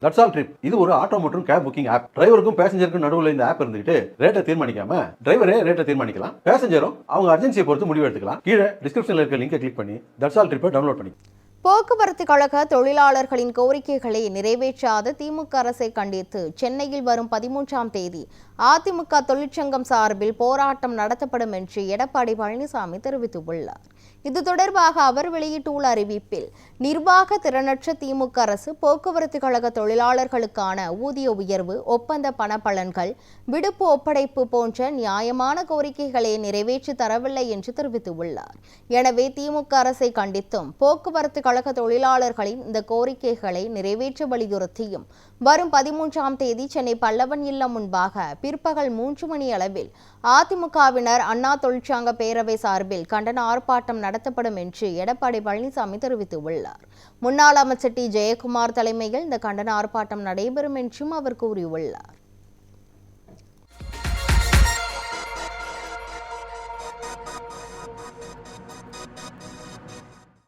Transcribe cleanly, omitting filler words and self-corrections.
That's all trip இது ஒரு auto மற்றும் கேப் புக்கிங் ஆப். டிரைவருக்கும் பேசஞ்சருக்கும் நடுவில் இந்த ஆப் இருந்துகிட்டு ரேட்டை தீர்மானிக்காம டிரைவரே ரேட்டை தீர்மானிக்கலாம். பேசஞ்சரும் அவங்க அர்ஜென்சியை பொறுத்து முடிவு எடுத்துக்கலாம். கீழே டிஸ்கிரிப்ஷன்ல இருக்க லிங்கை கிளிக் பண்ணி தட்ஸ் ஆல் ட்ரிப்பை டவுன்லோட் பண்ணி. போக்குவரத்து கழக தொழிலாளர்களின் கோரிக்கைகளை நிறைவேற்றாத திமுக அரசை கண்டித்து சென்னையில் வரும் 13ஆம் தேதி அதிமுக தொழிற்சங்கம் சார்பில் போராட்டம் நடத்தப்படும் என்று எடப்பாடி பழனிசாமி தெரிவித்துள்ளார். இது தொடர்பாக அவர் வெளியிட்டுள்ள அறிவிப்பில், நிர்வாக திறனற்ற திமுக அரசு போக்குவரத்து கழக தொழிலாளர்களுக்கான ஊதிய உயர்வு, ஒப்பந்த பணப்பலன்கள், விடுப்பு ஒப்படைப்பு போன்ற நியாயமான கோரிக்கைகளை நிறைவேற்றி தரவில்லை என்று தெரிவித்துள்ளார். எனவே திமுக அரசை கண்டித்தும் போக்குவரத்து கழக தொழிலாளர்களின் இந்த கோரிக்கைகளை நிறைவேற்ற வலியுறுத்தியும் வரும் 13ஆம் தேதி சென்னை பல்லவன் இல்லம் முன்பாக பிற்பகல் 3 மணி அளவில் அதிமுகவினர் அண்ணா தொழிற்சங்க பேரவை சார்பில் கண்டன ஆர்ப்பாட்டம் நடத்தப்படும் என்று எடப்பாடி பழனிசாமி தெரிவித்துள்ளார். முன்னாள் அமைச்சர் டி. ஜெயக்குமார் தலைமையில் இந்த கண்டன ஆர்ப்பாட்டம் நடைபெறும் என்றும் அவர் கூறியுள்ளார்.